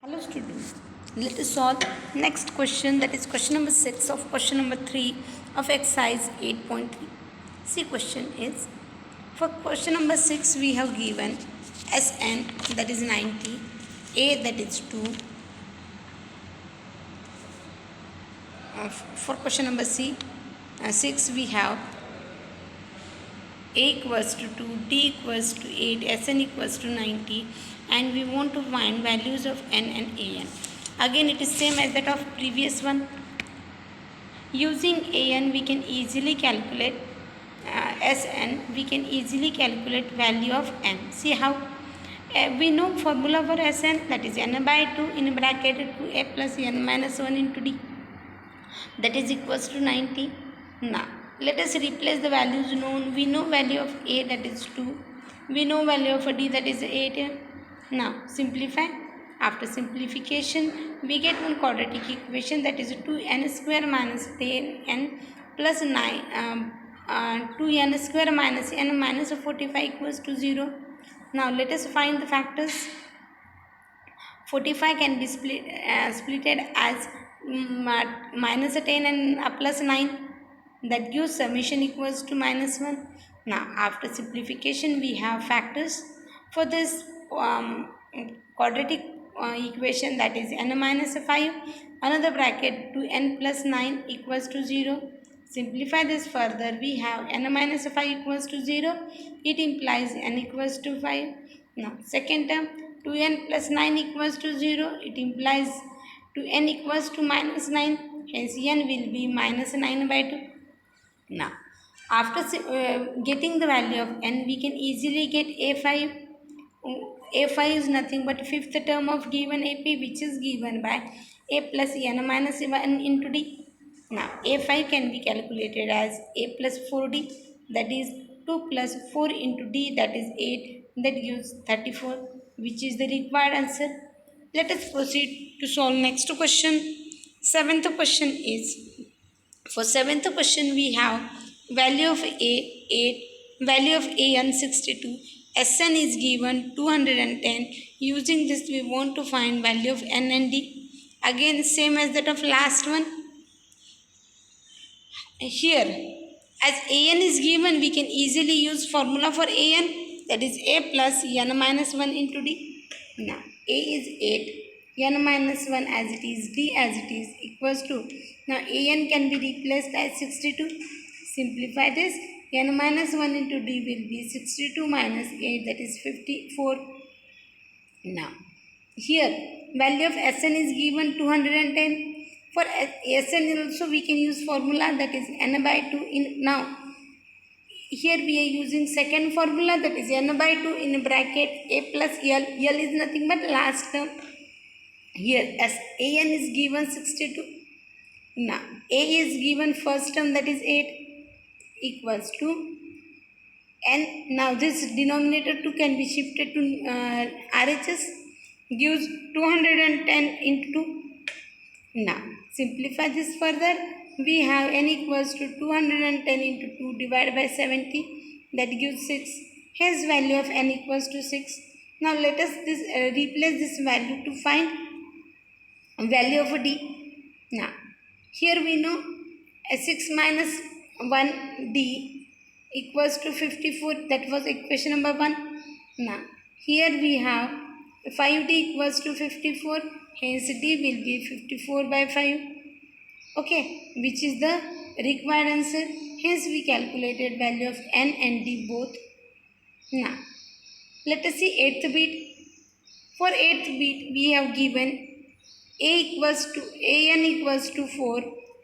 Hello students, let us solve next question, that is question number 6 of question number 3 of exercise 8.3. See, question is, for question number 6 we have given Sn, that is 90, A, that is 2. For question number 6 we have A equals to 2, D equals to 8, Sn equals to 90, and we want to find values of n and an. Again it is same as that of previous one. Using an we can easily calculate Sn, we can easily calculate value of n. See how? We know formula for Sn, that is n by 2 in bracket 2a plus n minus 1 into d, that is equals to 90. Now let us replace the values known. We know value of a, that is 2. We know value of d, that is 8. Now simplify. After simplification we get one quadratic equation, that is 2n square minus 10n plus 9 2n square minus n minus 45 equals to 0. Now let us find the factors. 45 can be splitted as minus 10 and plus 9, that gives summation equals to minus 1. Now after simplification we have factors for this quadratic equation, that is n minus 5, another bracket 2n plus 9 equals to 0. Simplify this further, we have n minus 5 equals to 0, it implies n equals to 5. Now second term, 2n plus 9 equals to 0, it implies 2n equals to minus 9, hence n will be minus 9 by 2. Now after getting the value of n, we can easily get a5. a5 is nothing but fifth term of given ap, which is given by a plus n minus 1 into d. Now a5 can be calculated as a plus 4d, that is 2 plus 4 into d, that is 8, that gives 34, which is the required answer. Let us proceed to solve next question. Seventh question is, for seventh question we have value of a 8, value of an 62, Sn is given 210. Using this we want to find value of n and d. Again same as that of last one. Here as an is given, we can easily use formula for an, that is a plus n minus 1 into d. Now a is 8, n minus 1 as it is, d as it is, equals to, now an can be replaced as 62. Simplify this, n minus 1 into d will be 62 minus 8, that is 54. Now here value of Sn is given 210. For Sn also we can use formula, that is n by 2 in. Now here we are using second formula, that is n by 2 in bracket a plus l. L is nothing but last term. Here as an is given 62. Now a is given first term, that is 8, equals to n. Now this denominator 2 can be shifted to RHS, gives 210 into 2. Now simplify this further, we have n equals to 210 into 2 divided by 70, that gives 6, hence value of n equals to 6. Now let us replace this value to find value of d. Now here we know 6 minus 1 d equals to 54, that was equation number 1. Now here we have 5d equals to 54, hence d will be 54 by 5, okay, which is the required answer. Hence we calculated value of n and d both. Now let us see 8th bit. For 8th bit we have given a equals to an equals to 4,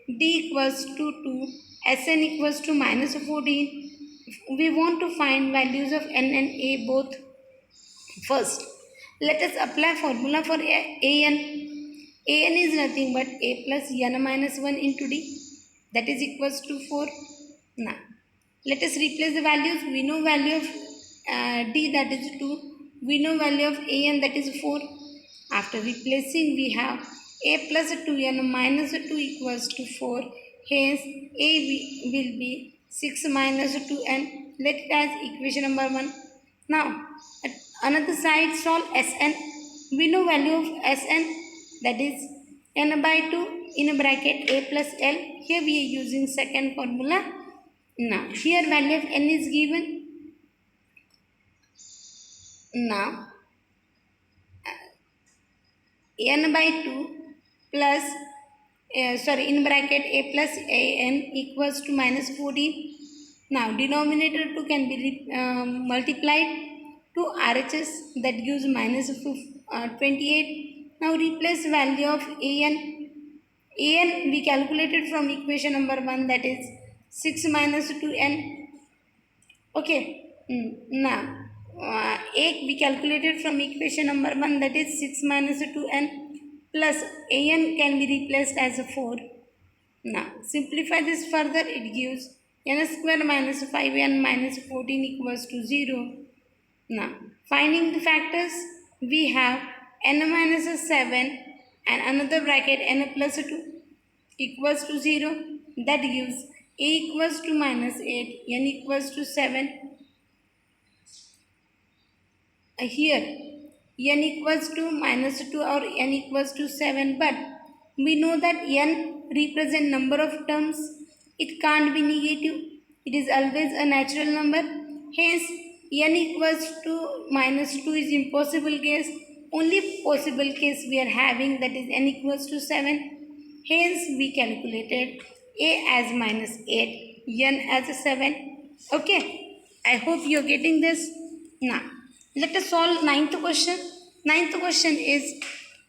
d equals to 2, Sn equals to minus 14. We want to find values of n and a both. First let us apply formula for an. An is nothing but a plus n minus 1 into d, that is equals to 4. Now let us replace the values. We know value of d, that is 2. We know value of an, that is 4. After replacing we have a plus 2n minus 2 equals to 4, hence a will be 6 minus 2n. Let it as equation number 1. Now at another side solve Sn. We know value of Sn, that is n by 2 in a bracket a plus l. Here we are using second formula. Now here value of n is given. Now n by 2 plus in bracket a plus a n equals to minus 14. Now denominator 2 can be multiplied to RHS, that gives minus 28. Now replace value of an. An we calculated from equation number 1, that is 6 minus 2n. Okay. Now a we calculated from equation number 1, that is 6 minus 2n plus an can be replaced as a 4. Now simplify this further, it gives n square minus 5n minus 14 equals to 0. Now finding the factors, we have n minus 7 and another bracket n plus 2 equals to 0. That gives a equals to minus 8, n equals to 7. Here n equals to minus 2 or n equals to 7, but we know that n represent number of terms. It can't be negative. It is always a natural number. Hence n equals to minus 2 is impossible case. Only possible case we are having, that is n equals to 7. Hence we calculated a as minus 8, n as 7. Okay, I hope you are getting this. Now let us solve ninth question. Ninth question is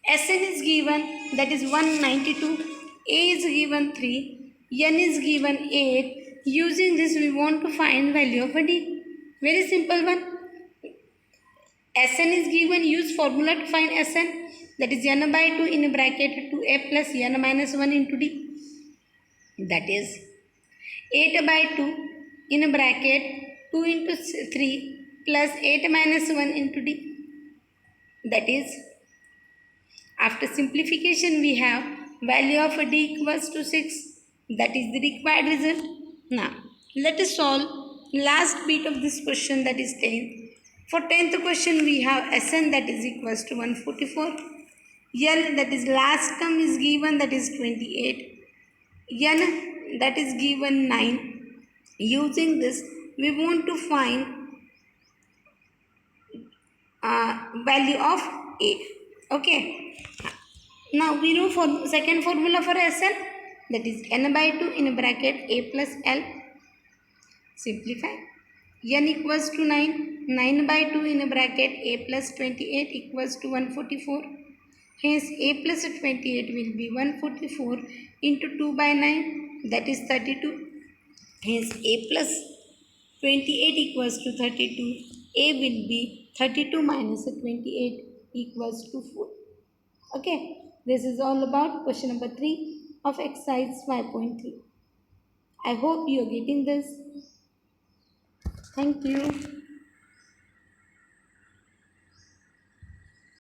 Sn is given, that is 192, a is given 3, n is given 8. Using this we want to find value of a d. Very simple one. Sn is given, use formula to find Sn, that is n by 2 in a bracket 2a plus n minus 1 into d. That is 8 by 2 in a bracket 2 into 3 plus 8 minus 1 into d. That is, after simplification we have value of d equals to 6. That is the required result. Now let us solve last bit of this question, that is 10th. For 10th question we have Sn, that is equals to 144. L, that is last term is given, that is 28. N, that is given 9. Using this we want to find value of a. Okay. Now we know for second formula for Sn, that is n by 2 in a bracket a plus l. Simplify. N equals to 9. 9 by 2 in a bracket a plus 28 equals to 144. Hence a plus 28 will be 144 into 2 by 9, that is 32. Hence a plus 28 equals to 32. A will be 32 minus 28 equals to 4. Okay, this is all about question number 3 of exercise 5.3. I hope you are getting this. Thank you.